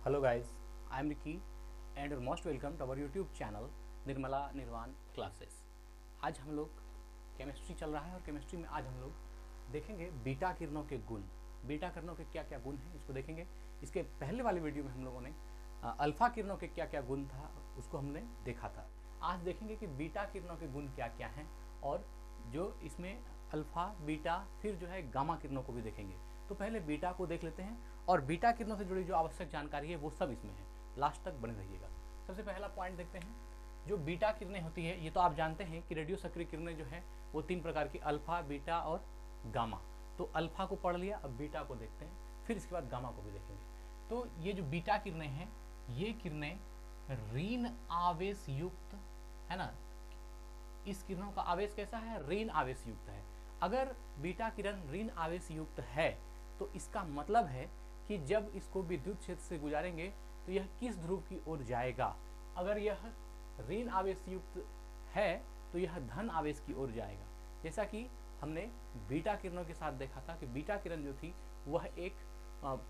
Hello guys, I am Ricky and you're most welcome to our YouTube channel Nirmala निर्वाण classes. आज हम लोग chemistry चल रहा है और केमिस्ट्री में आज हम लोग देखेंगे बीटा किरणों के गुण। बीटा किरणों के क्या क्या गुण हैं इसको देखेंगे। इसके पहले वाले वीडियो में हम लोगों ने अल्फा किरणों के क्या क्या गुण था उसको हमने देखा था। आज देखेंगे कि बीटा किरणों के गुण क्या क्या हैं और जो इसमें अल्फा बीटा फिर जो है गामा किरणों को भी देखेंगे। तो पहले बीटा को देख लेते हैं और बीटा किरणों से जुड़ी जो आवश्यक जानकारी है वो सब इसमें है, लास्ट तक बने रहिएगा। सबसे पहला पॉइंट देखते हैं, जो बीटा किरणें होती है ये तो आप जानते हैं कि रेडियो सक्रिय किरणें जो है वो तीन प्रकार की अल्फा बीटा और गामा। तो अल्फा को पढ़ लिया, अब बीटा को देखते हैं, फिर इसके बाद गामा को भी देखेंगे। तो ये जो बीटा किरणें हैं ये किरणें ऋण आवेश युक्त है ना, इस किरणों का आवेश कैसा है, ऋण आवेश युक्त है। अगर बीटा किरण ऋण आवेश युक्त है तो इसका मतलब है कि जब इसको विद्युत क्षेत्र से गुजारेंगे तो यह किस ध्रुव की ओर जाएगा। अगर यह ऋण आवेश युक्त है तो यह धन आवेश की ओर जाएगा। जैसा कि हमने बीटा किरणों के साथ देखा था कि बीटा किरण जो थी वह एक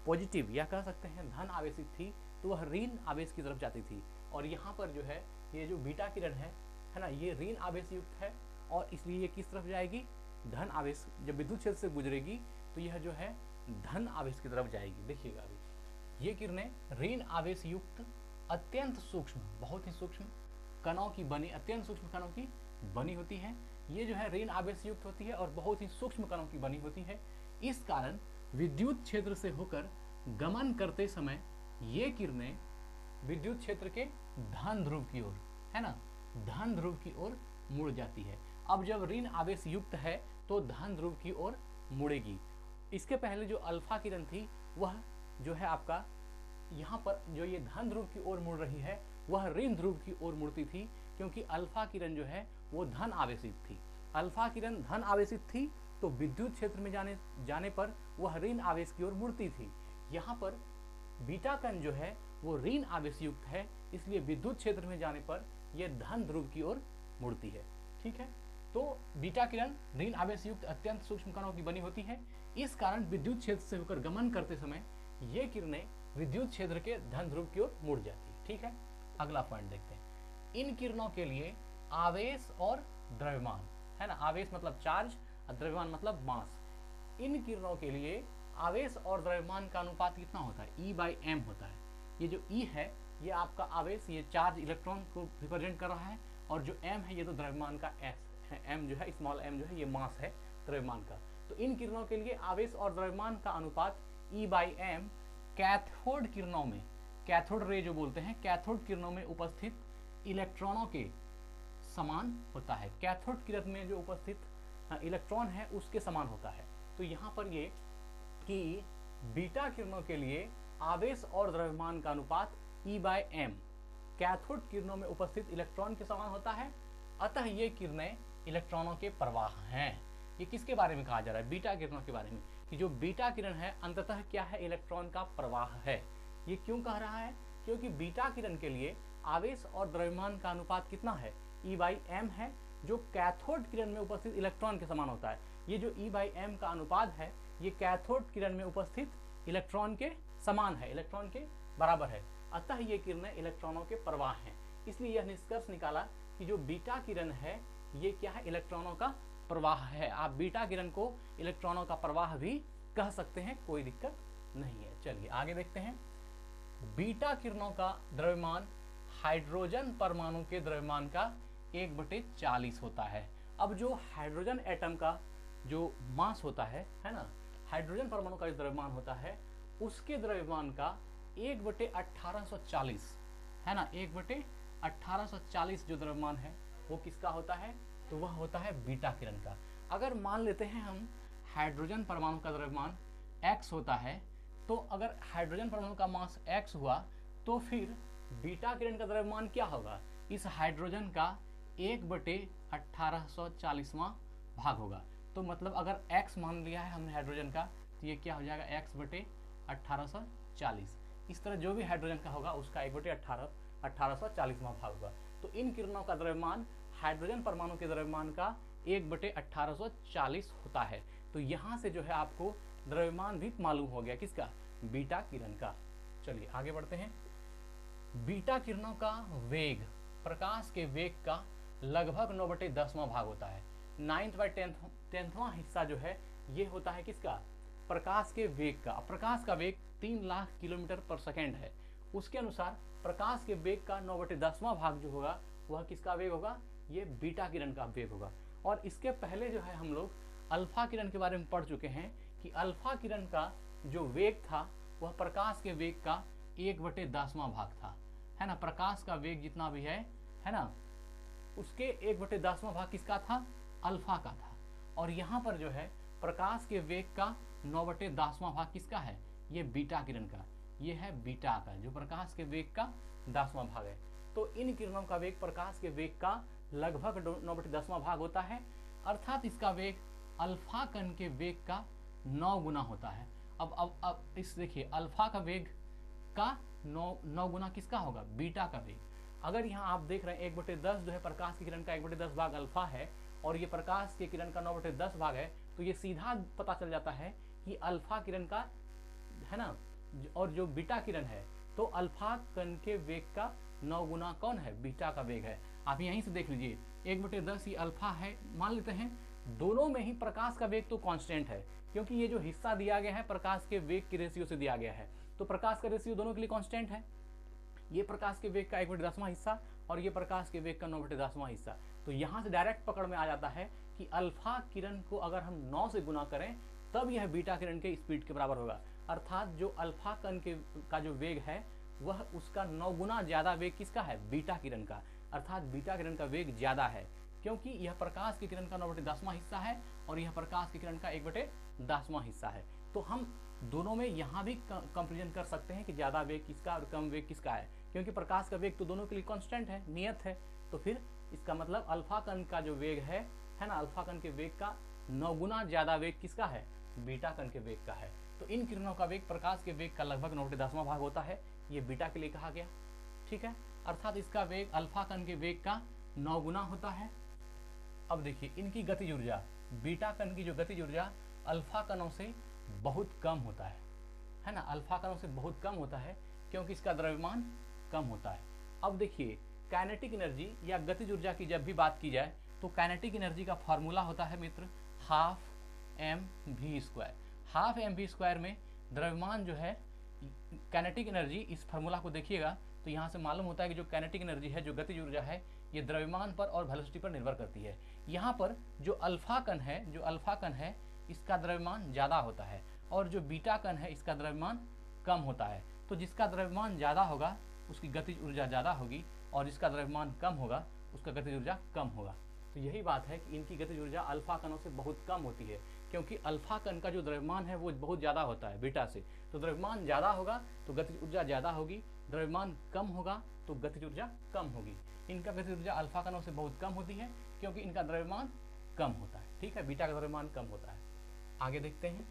पॉजिटिव या कह सकते हैं धन आवेशित थी, तो वह ऋण आवेश की तरफ जाती थी। और यहाँ पर जो है ये जो बीटा किरण है ना, ये ऋण आवेश युक्त है और इसलिए ये किस तरफ जाएगी, धन आवेश। जब विद्युत क्षेत्र से गुजरेगी तो यह जो है धन आवेश की तरफ जाएगी। देखिएगा अभी ये किरणें ऋण आवेश युक्त अत्यंत सूक्ष्म, बहुत ही सूक्ष्म कणों की बनी, अत्यंत सूक्ष्म कणों की बनी होती है। ये जो है ऋण आवेश युक्त होती है और बहुत ही सूक्ष्म कणों की बनी होती है। इस कारण विद्युत क्षेत्र से होकर गमन करते समय ये किरणें विद्युत क्षेत्र के धन ध्रुव की ओर है ना, धन ध्रुव की ओर मुड़ जाती है। अब जब ऋण आवेश युक्त है तो धन ध्रुव की ओर मुड़ेगी। इसके पहले जो अल्फा किरण थी वह जो है आपका यहाँ पर जो ये धन ध्रुव की ओर मुड़ रही है वह ऋण ध्रुव की ओर मुड़ती थी, क्योंकि अल्फा किरण जो है वो धन आवेशित थी। अल्फा किरण धन आवेशित थी तो विद्युत क्षेत्र में जाने पर वह ऋण आवेश की ओर मुड़ती थी। यहाँ पर बीटा कण जो है वो ऋण आवेश युक्त है, इसलिए विद्युत क्षेत्र में जाने पर यह धन ध्रुव की ओर मुड़ती है। ठीक है, तो बीटा किरण ऋण आवेश युक्त अत्यंत सूक्ष्म कणों की बनी होती है। इस कारण विद्युत क्षेत्र से होकर गमन करते समय ये किरणें विद्युत क्षेत्र के धन ध्रुव की ओर मुड़ जाती है। ठीक है, अगला पॉइंट देखते हैं। इन किरणों के लिए आवेश और द्रव्यमान है ना, आवेश मतलब चार्ज और द्रव्यमान मतलब मास। इन किरणों के लिए आवेश और द्रव्यमान का अनुपात कितना होता है, E/m होता है। ये जो E है ये आपका आवेश, ये चार्ज इलेक्ट्रॉन को रिप्रेजेंट कर रहा है, और जो m है ये तो द्रव्यमान का S है, m जो है स्मॉल m जो है ये मास है द्रव्यमान का। तो इन किरणों के लिए आवेश और द्रव्यमान का अनुपात E/m कैथोड किरणों में, कैथोड रे जो बोलते हैं, कैथोड किरणों में उपस्थित इलेक्ट्रॉनों के समान होता है। कैथोड किरण में जो उपस्थित इलेक्ट्रॉन है उसके समान होता है। तो यहाँ पर ये कि बीटा किरणों के लिए आवेश और द्रव्यमान का अनुपात E/m कैथोड किरणों में उपस्थित इलेक्ट्रॉन के समान होता है। अतः ये किरणें इलेक्ट्रॉनों के प्रवाह हैं। ये किसके बारे में कहा जा रहा है, बीटा किरणों के बारे में, कि जो बीटा किरण है अंततः क्या है, इलेक्ट्रॉन का प्रवाह है। ये क्यों कह रहा है, क्योंकि बीटा किरण के लिए आवेश और द्रव्यमान का अनुपात कितना है, E/m है, जो कैथोड किरण में उपस्थित इलेक्ट्रॉन के समान होता है। ये जो E/m का अनुपात है ये कैथोड किरण में उपस्थित इलेक्ट्रॉन के समान है, इलेक्ट्रॉन के बराबर है। अतः ये किरणें इलेक्ट्रॉनों के प्रवाह हैं। इसलिए यह निष्कर्ष निकाला कि जो बीटा किरण है ये क्या है, इलेक्ट्रॉनों का प्रवाह है। आप बीटा किरण को इलेक्ट्रॉनों का प्रवाह भी कह सकते हैं, कोई दिक्कत नहीं है। चलिए आगे देखते हैं। बीटा किरणों का द्रव्यमान हाइड्रोजन परमाणु के द्रव्यमान का 1/40 होता है। अब जो हाइड्रोजन एटम का जो मास होता है ना, हाइड्रोजन परमाणु का जो द्रव्यमान होता है उसके द्रव्यमान का 1/1840 है ना, 1/1840 जो द्रव्यमान है वो किसका होता है, तो वह होता है बीटा किरण का। अगर मान लेते हैं हम हाइड्रोजन परमाणु का द्रव्यमान x होता है, तो अगर हाइड्रोजन परमाणु का मास x हुआ तो फिर बीटा किरण का द्रव्यमान क्या होगा, इस हाइड्रोजन का 1/1840वां भाग होगा। तो मतलब अगर x मान लिया है हमने हाइड्रोजन का तो ये क्या हो जाएगा, x/1840। इस तरह जो भी हाइड्रोजन का होगा उसका 1/1840वां भाग होगा। तो इन किरणों का द्रव्यमान हाइड्रोजन परमाणु के द्रव्यमान का 1/1840 होता है। तो यहाँ से जो है आपको द्रव्यमान भी मालूम हो गया, किसका, बीटा किरण का। चलिए आगे बढ़ते हैं। बीटा किरणों का वेग प्रकाश के वेग का लगभग 9/10वां भाग होता है। 9/10वां हिस्सा जो है ये होता है किसका, प्रकाश के वेग का। प्रकाश का वेग 3 लाख किलोमीटर पर सेकेंड है, उसके अनुसार प्रकाश के वेग का 9/10वां भाग जो होगा वह किसका वेग होगा, ये बीटा किरण का वेग होगा। और इसके पहले जो है हम लोग अल्फा किरण के बारे में पढ़ चुके हैं कि अल्फा किरण का जो वेग था वह प्रकाश के वेग का 1/10वां भाग था, है ना। प्रकाश का वेग जितना भी है ना, उसके 1/10वां भाग किसका था, अल्फा का था। और यहाँ पर जो है प्रकाश के वेग का 9/10वां भाग किसका है, ये बीटा किरण का, ये है बीटा का, जो प्रकाश के वेग का 10वां भाग है। तो इन किरणों का वेग प्रकाश के वेग का लगभग 9/10वां भाग होता है, अर्थात इसका वेग अल्फा कण के वेग का 9 गुना होता है। अब इस देखिए अल्फा का वेग का 9 गुना किसका होगा, बीटा का वेग। अगर यहाँ आप देख रहे हैं 1/10 जो है प्रकाश की किरण का 1/10 भाग अल्फा है और ये प्रकाश की किरण का 9/10 भाग है, तो ये सीधा पता चल जाता है कि अल्फा किरण का है ना, और जो बीटा किरण है तो अल्फा कण के वेग का 9 गुना कौन है, बीटा का वेग है। आप यहीं से देख लीजिए 1/10 ही अल्फा है, मान लेते हैं दोनों में ही प्रकाश का वेग तो कांस्टेंट है, क्योंकि ये जो हिस्सा दिया गया है प्रकाश के वेग की रेशियो से दिया गया है, तो प्रकाश का रेशियो दोनों के लिए कांस्टेंट है। ये प्रकाश के वेग का 1/10वां हिस्सा और ये प्रकाश के वेग का 9/10वां हिस्सा। तो यहाँ से डायरेक्ट पकड़ में आ जाता है कि अल्फा किरण को अगर हम 9 से गुना करें तब यह बीटा किरण के स्पीड के बराबर होगा, अर्थात जो अल्फा कण का जो वेग है वह उसका 9 गुना ज़्यादा वेग किसका है, बीटा किरण का, अर्थात बीटा किरण का वेग ज़्यादा है, क्योंकि यह प्रकाश की किरण का 9/10वां हिस्सा है और यह प्रकाश की किरण का 1/10वां हिस्सा है। तो हम दोनों में यहाँ भी कंपेरिजन कर सकते हैं कि ज़्यादा वेग किसका और कम वेग किसका है, क्योंकि प्रकाश का वेग तो दोनों के लिए कांस्टेंट है, नियत है। तो फिर इसका मतलब अल्फा कण का जो वेग है ना, अल्फा कण के वेग का 9 गुना ज़्यादा वेग किसका है, बीटा कण के वेग का है। तो इन किरणों का वेग प्रकाश के वेग का लगभग 9/10वां भाग होता है, ये बीटा के लिए कहा गया, ठीक है। अर्थात इसका वेग अल्फा कण के वेग का 9 गुना होता है। अब देखिए इनकी गतिज ऊर्जा, बीटा कण की जो गतिज ऊर्जा अल्फा कणों से बहुत कम होता है ना, अल्फा कणों से बहुत कम होता है, क्योंकि इसका द्रव्यमान कम होता है। अब देखिए काइनेटिक एनर्जी या गतिज ऊर्जा की जब भी बात की जाए तो काइनेटिक एनर्जी का फॉर्मूला होता है मित्र 12 mv²। 12 mv² में द्रव्यमान जो है काइनेटिक एनर्जी, इस फार्मूला को देखिएगा तो यहाँ से मालूम होता है कि जो काइनेटिक एनर्जी है, जो गतिज ऊर्जा है, ये द्रव्यमान पर और वेलोसिटी पर निर्भर करती है। यहाँ पर जो अल्फा कण है इसका द्रव्यमान ज़्यादा होता है और जो बीटा कण है इसका द्रव्यमान कम होता है। तो जिसका द्रव्यमान ज़्यादा होगा उसकी गतिज ऊर्जा ज़्यादा होगी और जिसका द्रव्यमान कम होगा उसका गतिज ऊर्जा कम होगा। तो यही बात है कि इनकी गतिज ऊर्जा अल्फा कणों से बहुत कम होती है, क्योंकि अल्फा कण का जो द्रव्यमान है वो बहुत ज़्यादा होता है बीटा से। तो द्रव्यमान ज़्यादा होगा तो गतिज ऊर्जा ज़्यादा होगी, द्रव्यमान कम होगा तो गतिज ऊर्जा कम होगी। इनका गतिज ऊर्जा अल्फा कणों से बहुत कम होती है क्योंकि इनका द्रव्यमान कम होता है, ठीक है, बीटा का द्रव्यमान कम होता है। आगे देखते हैं,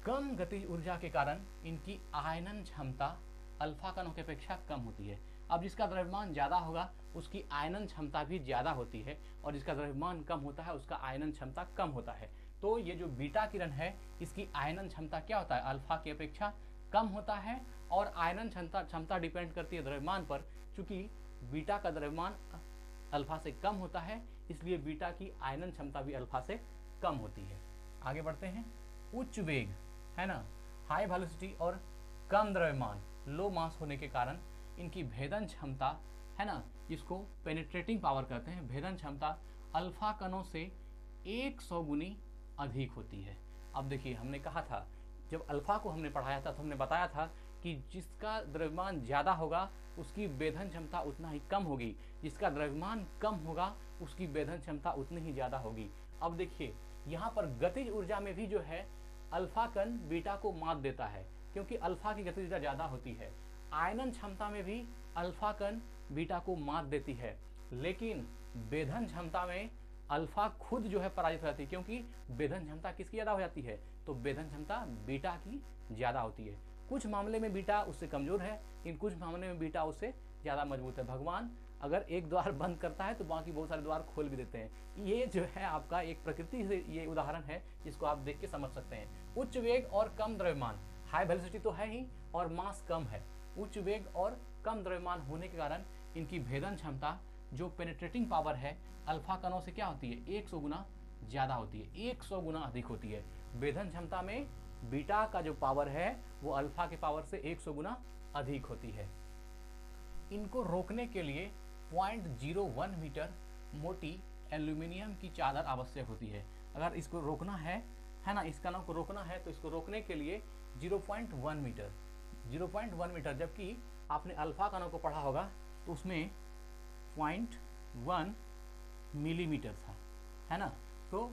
कम गतिज ऊर्जा के कारण इनकी आयनन क्षमता अल्फा कणों की अपेक्षा कम होती है। अब जिसका द्रव्यमान ज़्यादा होगा उसकी आयनन क्षमता भी ज़्यादा होती है और जिसका द्रव्यमान कम होता है उसका आयनन क्षमता कम होता है। तो ये जो बीटा किरण है इसकी आयनन क्षमता क्या होता है, अल्फा की अपेक्षा कम होता है और आयनन क्षमता डिपेंड करती है द्रव्यमान पर। चूँकि बीटा का द्रव्यमान अल्फा से कम होता है इसलिए बीटा की आयनन क्षमता भी अल्फा से कम होती है। आगे बढ़ते हैं, उच्च वेग है ना, हाई वेलोसिटी और कम द्रव्यमान लो मास होने के कारण इनकी भेदन क्षमता है ना, जिसको पेनिट्रेटिंग पावर कहते हैं, भेदन क्षमता अल्फा कणों से 100 गुनी अधिक होती है। अब देखिए हमने कहा था, जब अल्फा को हमने पढ़ाया था तो हमने बताया था कि जिसका द्रव्यमान ज़्यादा होगा उसकी भेदन क्षमता उतना ही कम होगी, जिसका द्रव्यमान कम होगा उसकी भेदन क्षमता उतनी ही ज़्यादा होगी। अब देखिए यहाँ पर गतिज ऊर्जा में भी जो है अल्फा कण बीटा को मात देता है, क्योंकि अल्फा की गतिज ऊर्जा ज़्यादा होती है। आयनन क्षमता में भी अल्फा कण बीटा को मात देती है, लेकिन भेदन क्षमता में अल्फा खुद जो है पराजित हो जाती है, क्योंकि भेदन क्षमता किसकी ज़्यादा हो जाती है, तो भेदन क्षमता बीटा की ज़्यादा होती है। कुछ मामले में बीटा उससे कमज़ोर है, इन कुछ मामले में बीटा उससे ज़्यादा मजबूत है। भगवान अगर एक द्वार बंद करता है तो बाकी बहुत सारे द्वार खोल भी देते हैं। ये जो है आपका एक प्रकृति से ये उदाहरण है जिसको आप देख के समझ सकते हैं। उच्च वेग और कम द्रव्यमान, हाई वेलोसिटी तो है ही और मास कम है। उच्च वेग और कम द्रव्यमान होने के कारण इनकी भेदन क्षमता, जो पेनिट्रेटिंग पावर है, अल्फा कणों से क्या होती है, 100 गुना ज़्यादा होती है, 100 गुना अधिक होती है। भेदन क्षमता में बीटा का जो पावर है वो अल्फा के पावर से 100 गुना अधिक होती है। इनको रोकने के लिए 0.01 मीटर मोटी एल्यूमिनियम की चादर आवश्यक होती है। अगर इसको रोकना है ना, इस कणों को रोकना है तो इसको रोकने के लिए 0.1 मीटर 0.1 मीटर, जबकि आपने अल्फा कणों को पढ़ा होगा तो उसमें 0.1 मिलीमीटर था, है ना। तो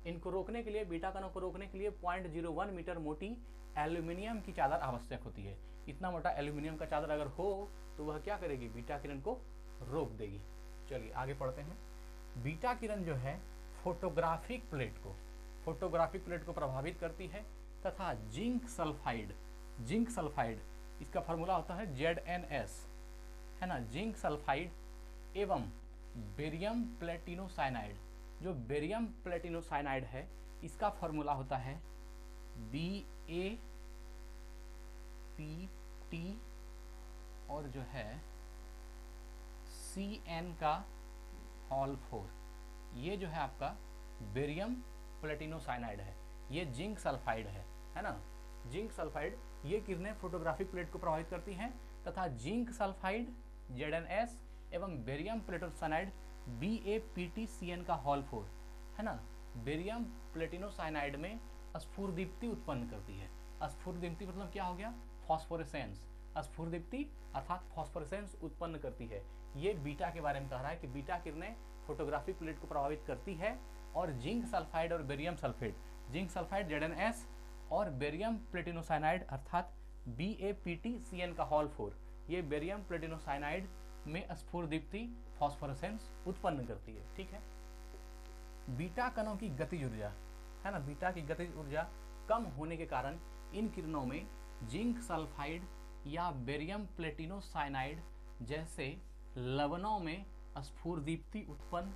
इनको रोकने के लिए, बीटा कणों को रोकने के लिए 0.01 मीटर मोटी एल्यूमिनियम की चादर आवश्यक होती है। इतना मोटा एल्यूमिनियम का चादर अगर हो तो वह क्या करेगी, बीटा किरण को रोक देगी। चलिए आगे पढ़ते हैं। बीटा किरण जो है फोटोग्राफिक प्लेट को प्रभावित करती है तथा जिंक सल्फाइड इसका फार्मूला होता है ZnS, है ना। जिंक सल्फाइड एवं बेरियम प्लेटिनोसाइनाइड, जो बेरियम प्लेटिनोसाइनाइड है इसका फार्मूला होता है BaPT और जो है CN का होल 4। ये जो है आपका बेरियम प्लेटिनोसाइनाइड है, ये जिंक सल्फाइड है ना। जिंक सल्फाइड, ये किरणें फोटोग्राफिक प्लेट को प्रभावित करती हैं तथा जिंक सल्फाइड ZnS एवं बेरियम प्लेटिनोसाइनाइड BaPtCN का होल 4, है ना, बेरियम प्लेटिनोसाइनाइड में स्फुरदीप्ति उत्पन्न करती है। स्फुरदीप्ति मतलब क्या हो गया, फॉस्फोरेसेंस। स्फुरदीप्ति अर्थात फॉस्फोरेसेंस उत्पन्न करती है। ये बीटा के बारे में कह रहा है कि बीटा किरणें फोटोग्राफिक प्लेट को प्रभावित करती है और जिंक सल्फाइड और barium sulphate, zinc sulphide ZnS और बेरियम प्लेटिनोसाइनाइड अर्थात BaPtCN का होल 4, ये बेरियम प्लेटिनोसाइनाइड में स्फुरदीप्ति फॉस्फोरेसेंस उत्पन्न करती है। ठीक है। बीटा कणों की गतिज ऊर्जा, है ना, बीटा की गतिज ऊर्जा कम होने के कारण इन किरणों में जिंक सल्फाइड या बेरियम प्लेटिनोसाइनाइड जैसे लवणों में स्फुरदीप्ति उत्पन्न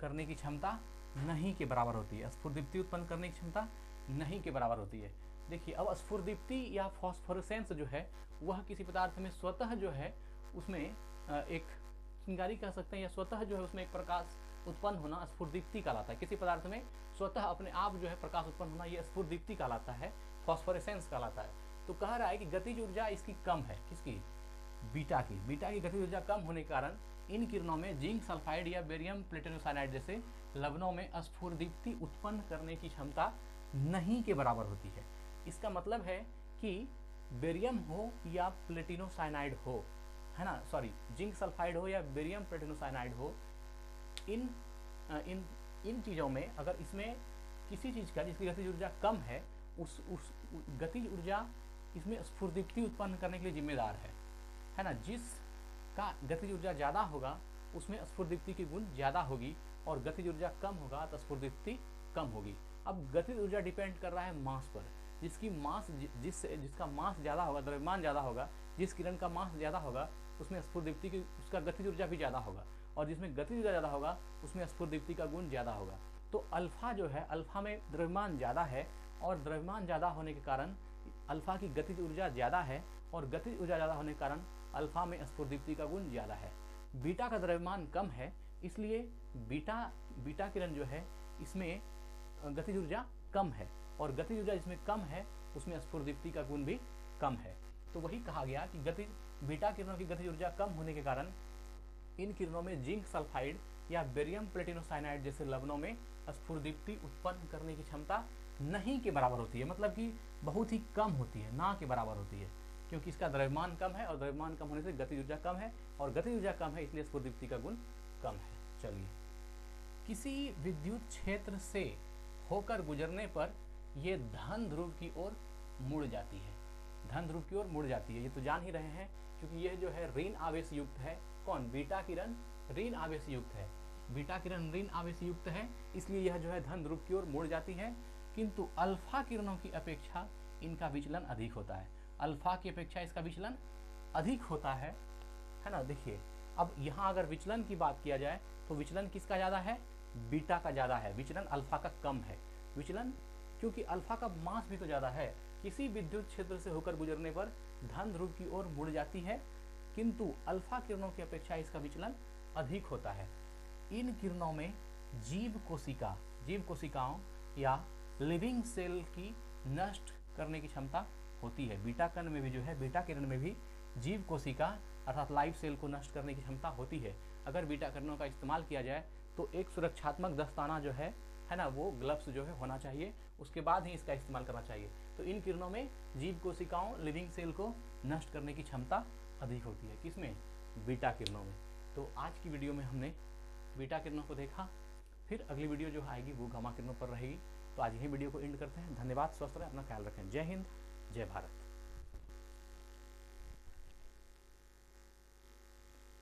करने की क्षमता नहीं के बराबर होती है। स्फुरदीप्ति उत्पन्न करने की क्षमता नहीं के बराबर होती है। देखिए, अब स्फुरदीप्ति या फॉस्फोरेसेंस जो है वह किसी पदार्थ में स्वतः जो है उसमें एक चिंगारी कह सकते हैं, या स्वतः जो है उसमें एक प्रकाश उत्पन्न होना स्फुरदीप्ति कहलाता है। किसी पदार्थ में स्वतः अपने आप जो है प्रकाश उत्पन्न होना, यह स्फुरदीप्ति कहलाता है, फॉस्फोरेसेंस कहलाता है। तो कह रहा है कि गतिज ऊर्जा इसकी कम है, किसकी, बीटा की गतिज ऊर्जा कम होने के कारण इन किरणों में जिंक सल्फाइड या बेरियम प्लेटिनोसाइनाइड जैसे लवणों में स्फुरदीप्ति उत्पन्न करने की क्षमता नहीं के बराबर होती है। इसका मतलब है कि बेरियम हो या प्लेटिनोसाइनाइड हो, है ना, सॉरी, जिंक सल्फाइड हो या बेरियम प्लेटिनोसाइनाइड हो, इन चीज़ों में अगर इसमें किसी चीज़ का जिसकी गतिज ऊर्जा कम है, उस गतिज ऊर्जा इसमें स्फुरदीप्ति उत्पन्न करने के लिए जिम्मेदार है ना। जिसका गतिज ऊर्जा ज़्यादा होगा उसमें स्फुरदीप्ति की गुण ज़्यादा होगी और गतिज ऊर्जा कम होगा तो स्फुरदीप्ति कम होगी। अब गतिज ऊर्जा डिपेंड कर रहा है मास पर। जिसका मास ज़्यादा होगा, द्रव्यमान ज़्यादा होगा, जिस किरण का मास ज़्यादा होगा उसमें स्फुरदीप्ति की, उसका गतिज ऊर्जा भी ज़्यादा होगा, और जिसमें गतिज ऊर्जा ज़्यादा होगा उसमें स्फुरदीप्ति का गुण ज़्यादा होगा। तो अल्फा जो है, अल्फा में द्रव्यमान ज़्यादा है और द्रव्यमान ज़्यादा होने के कारण अल्फा की गतिज ऊर्जा ज़्यादा है और गतिज ऊर्जा ज़्यादा होने के कारण अल्फा में स्फुरदीप्ति का गुण ज़्यादा है। बीटा का द्रव्यमान कम है, इसलिए बीटा किरण जो है इसमें गतिज ऊर्जा कम है, और गतिज ऊर्जा जिसमें कम है उसमें स्फुरदीप्ति का गुण भी कम है। तो वही कहा गया कि बीटा किरणों की गतिज ऊर्जा कम होने के कारण इन किरणों में जिंक सल्फाइड या बेरियम प्लेटिनोसाइनाइड जैसे लवणों में स्फुरदीप्ति उत्पन्न करने की क्षमता नहीं के बराबर होती है, मतलब कि बहुत ही कम होती है, ना के बराबर होती है, क्योंकि इसका द्रव्यमान कम है और द्रव्यमान कम होने से गतिज ऊर्जा कम है और गतिज ऊर्जा कम है इसलिए स्फुरदीप्ति का गुण कम है। चलिए, किसी विद्युत क्षेत्र से होकर गुजरने पर ये धन ध्रुव की ओर मुड़ जाती है। धन ध्रुव की ओर मुड़ जाती है, ये तो जान ही रहे हैं, क्योंकि यह जो है ऋण आवेश युक्त है। कौन? बीटा किरण ऋण आवेश युक्त है। बीटा किरण ऋण आवेश युक्त है, इसलिए यह जो है धन ध्रुव की ओर मुड़ जाती है। किंतु अल्फा किरणों की अपेक्षा इनका विचलन अधिक होता है। अल्फा की अपेक्षा इसका विचलन अधिक होता है ना। देखिए, अब यहाँ अगर विचलन की बात किया जाए तो विचलन किसका ज़्यादा है? बीटा का ज़्यादा है। विचलन अल्फा का कम है। विचलन, क्योंकि अल्फा का मास भी तो ज़्यादा है, किसी विद्युत क्षेत्र से होकर गुजरने पर धन ध्रुव की ओर मुड़ जाती है, किंतु अल्फा किरणों की अपेक्षा इसका विचलन अधिक होता है। इन किरणों में जीव कोशिकाओं या लिविंग सेल की नष्ट करने की क्षमता होती है। बीटा किरण में भी जो है, बीटा किरण में भी जीव कोशिका अर्थात लाइव सेल को नष्ट करने की क्षमता होती है। अगर बीटा किरणों का इस्तेमाल किया जाए तो एक सुरक्षात्मक दस्ताना जो है ना, वो ग्लव्स जो है होना चाहिए, उसके बाद ही इसका इस्तेमाल करना चाहिए। तो इन किरणों में जीव कोशिकाओं, लिविंग सेल को नष्ट करने की क्षमता अधिक होती है। किसमें? बीटा किरणों में। तो आज की वीडियो में हमने बीटा किरणों को देखा, फिर अगली वीडियो जो आएगी वो गामा किरणों पर रहेगी। तो आज यही वीडियो को एंड करते हैं। धन्यवाद, स्वस्थ रहें, अपना ख्याल रखें। जय हिंद, जय भारत।